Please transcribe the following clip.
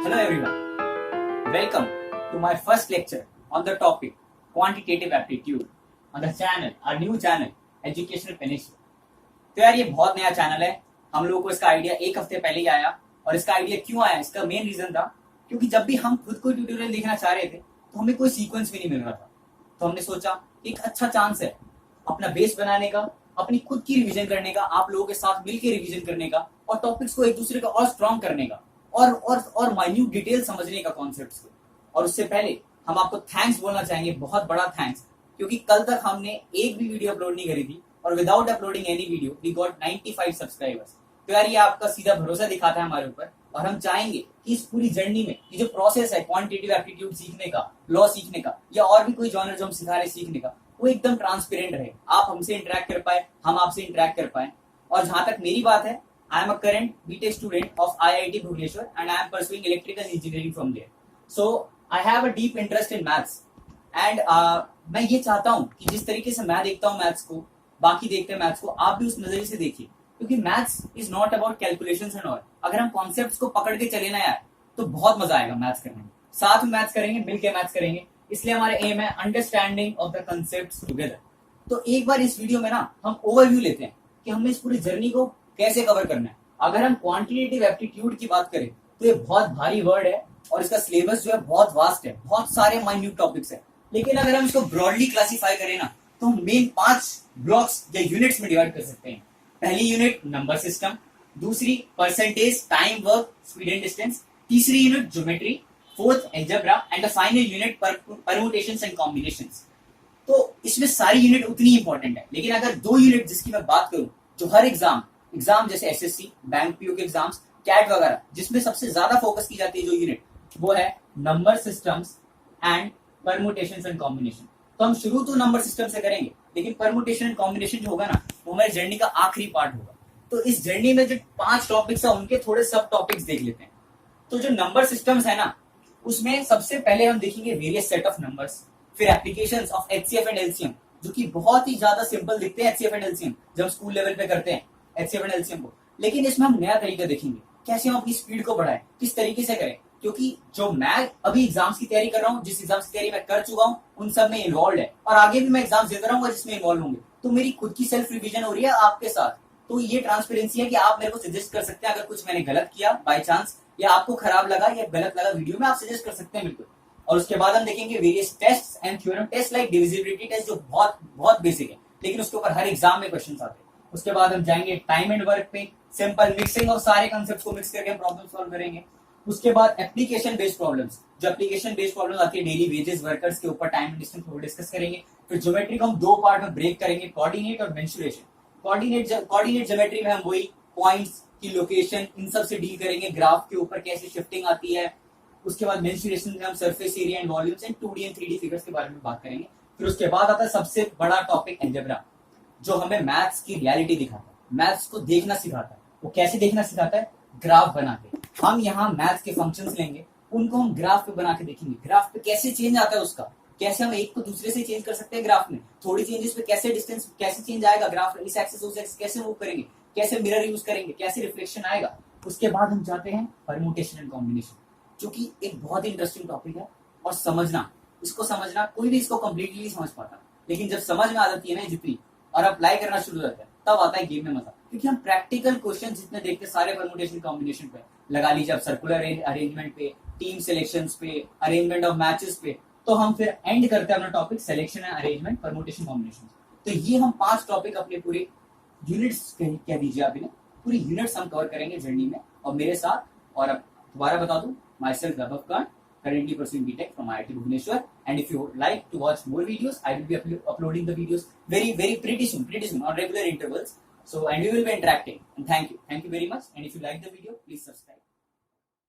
Hello everyone, welcome to my first lecture on the topic quantitative aptitude on the channel, our new channel, Educational Peninsula. तो यार ये बहुत नया channel है, हम लोगों को इसका आइडिया एक हफ्ते पहले ही आया। और इसका आइडिया क्यों आया, इसका मेन रीजन था क्योंकि जब भी हम खुद को ट्यूटोरियल देखना चाह रहे थे तो हमें कोई सीक्वेंस भी नहीं मिल रहा था। तो हमने सोचा एक अच्छा चांस है अपना बेस बनाने का, अपनी खुद की रिवीजन करने का, आप लोगों के साथ मिलकर रिवीजन करने का और टॉपिक्स को एक दूसरे का और स्ट्रॉन्ग करने का और माइन्यूट डिटेल समझने का कॉन्सेप्ट्स को। और उससे पहले हम आपको थैंक्स बोलना चाहेंगे, बहुत बड़ा थैंक्स, क्योंकि कल तक हमने एक भी वीडियो अपलोड नहीं करी थी और without uploading any video we got 95 subscribers. तो यार ये आपका सीधा भरोसा दिखाता है हमारे ऊपर और हम चाहेंगे कि इस पूरी जर्नी में ये जो प्रोसेस है क्वांटिटेटिव एप्टीट्यूड सीखने का, लॉ सीखने का या और भी कोई जॉनर जो हम सिखा रहे सीखने का, वो एकदम ट्रांसपेरेंट रहे, आप हमसे इंटरेक्ट कर पाए, हम आपसे इंटरेक्ट कर पाए। और जहां तक मेरी बात है, I am a current BTech student of IIT Bhubaneswar and I am pursuing electrical engineering from there. So I have a deep interest in maths and मैं ये चाहता हूँ कि जिस तरीके से मैं देखता हूँ मैथ्स को, बाकी देखते हैं मैथ्स को, आप भी उस नजरिए से देखिए, क्योंकि maths is not about calculations and all. अगर हम कॉन्सेप्ट्स को पकड़ के चले ना यार तो बहुत मजा आएगा मैथ्स करने में। साथ में मैथ्स करेंगे, मिलकर मैथ्स करेंगे, इसलिए हमारा एम है understanding of the concepts together. तो एक बार इस वीडियो में ना हम ओवरव्यू लेते हैं कि हमें इस पूरी जर्नी को कैसे कवर करना है। अगर हम क्वांटिटेटिव एप्टीट्यूड की बात करें तो ये बहुत भारी वर्ड है और इसका सिलेबस जो है बहुत वास्ट है, बहुत सारे माइन्यूट टॉपिक्स है। लेकिन अगर हम इसको ब्रॉडली क्लासिफाई करें ना तो हम मेन 5 ब्लॉक्स या यूनिट्स में डिवाइड कर सकते हैं। पहली यूनिट नंबर सिस्टम, दूसरी percentage, time, work, speed and distance, तीसरी unit geometry, fourth algebra and the final unit permutations and combinations. तो इसमें सारी यूनिट उतनी इंपॉर्टेंट है, लेकिन अगर 2 यूनिट जिसकी मैं बात करूं जो हर एग्जाम जैसे एसएससी, बैंक पीओ के एग्जाम्स, कैट वगैरह, जिसमें सबसे ज्यादा फोकस की जाती है जो यूनिट, वो है number systems and permutations and combination. तो हम शुरू तो नंबर सिस्टम से करेंगे, लेकिन परम्यूटेशन एंड कॉम्बिनेशन जो होगा ना वो हमारी जर्नी का आखिरी पार्ट होगा। तो इस जर्नी में जो 5 टॉपिक्स है उनके थोड़े सब टॉपिक्स देख लेते हैं। तो जो नंबर सिस्टम्स है ना उसमें सबसे पहले हम देखेंगे वेरियस सेट ऑफ नंबर्स, फिर applications of HCF and LCM, जो कि बहुत ही ज्यादा सिंपल दिखते हैं एचसीएफ एंड एलसीएम जब स्कूल लेवल पे करते हैं एचसीएफ एंड एलसीएम को। लेकिन इसमें हम नया तरीका देखेंगे, कैसे हम अपनी स्पीड को बढ़ाएं, किस तरीके से करें, क्योंकि जो मैं अभी एग्जाम्स की तैयारी कर रहा हूँ, जिस एग्जाम्स की तैयारी मैं कर चुका हूँ उन सब में इन्वॉल्व है और आगे भी मैं एग्जाम्स देता रहूंगा जिसमें इन्वॉल्व होंगे। तो मेरी खुद की सेल्फ रिविजन हो रही है आपके साथ। तो ये ट्रांसपेरेंसी है कि आप मेरे को सजेस्ट कर सकते हैं अगर कुछ मैंने गलत किया बाय चांस या आपको खराब लगा या गलत लगा वीडियो में, आप सजेस्ट कर सकते हैं बिल्कुल। और उसके बाद हम देखेंगे various test and theorem test like divisibility test, जो बहुत बहुत बेसिक है लेकिन उसके ऊपर हर एग्जाम में क्वेश्चन आते हैं। उसके बाद हम जाएंगे टाइम एंड वर्क पे, सिंपल मिक्सिंग और सारे कॉन्सेप्ट्स को मिक्स करके हम प्रॉब्लम सॉल्व करेंगे। उसके बाद एप्लीकेशन बेस्ड प्रॉब्लम्स, जो एप्लीकेशन बेस्ड प्रॉब्लम्स आती है डेली वेजेस वर्कर्स के ऊपर, टाइम एंड डिस्टेंस को डिस्कस करेंगे। फिर ज्योमेट्री को हम 2 पार्ट में ब्रेक करेंगे, कोऑर्डिनेट और मेंसुरेशन। कोऑर्डिनेट ज्योमेट्री में हम वही पॉइंट्स की लोकेशन इन सब से डील करेंगे, ग्राफ के ऊपर कैसे शिफ्टिंग आती है। उसके बाद मेंसुरेशन में हम surface area and volumes and 2D and 3D figures के बारे में बात करेंगे। फिर उसके बाद आता है सबसे बड़ा टॉपिक अलजेब्रा, जो हमें मैथ्स की रियलिटी दिखाता है, मैथ्स को देखना सिखाता है। वो कैसे देखना सिखाता है? ग्राफ बना के। हम यहाँ मैथ्स के फंक्शंस लेंगे, उनको हम ग्राफ पे बना के देखेंगे, ग्राफ पे कैसे चेंज आता है उसका, कैसे हम एक को दूसरे से चेंज कर सकते हैं ग्राफ में, थोड़ी चेंजेस पे कैसे डिस्टेंस कैसे चेंज आएगा ग्राफ, इस एक्सिस उस एक्सिस कैसे मूव करेंगे, कैसे मिरर यूज करेंगे, कैसे रिफ्लेक्शन आएगा। उसके बाद हम जाते हैं परम्यूटेशन एंड कॉम्बिनेशन, जो कि एक बहुत ही इंटरेस्टिंग टॉपिक है। और समझना, इसको समझना, कोई भी इसको कंप्लीटली नहीं समझ पाता, लेकिन जब समझ में आ जाती है ना जितनी और अप्लाई करना शुरू हो जाता है तब आता है गेम में मजा। क्योंकि हम प्रैक्टिकल क्वेश्चन जितने देखते हैं सारे परम्यूटेशन कॉम्बिनेशन पे लगा लीजिए, अब सर्कुलर अरेंजमेंट पे, टीम सिलेक्शंस पे, अरेंजमेंट ऑफ मैचेस पे, तो हम फिर एंड करते हैं अपना topic selection and arrangement permutation combination. तो ये हम 5 टॉपिक अपने पूरे यूनिट्स कह दीजिए आप इन्हें, पूरी यूनिट्स हम कवर करेंगे जर्नी में और मेरे साथ। और अब दोबारा बता दूं, my self Vaibhav Khan, currently pursuing BTech from IIT Bhubaneswar, and if you would like to watch more videos, I will be uploading the videos very pretty soon on regular intervals. So and we will be interacting. And thank you very much. And if you like the video, please subscribe.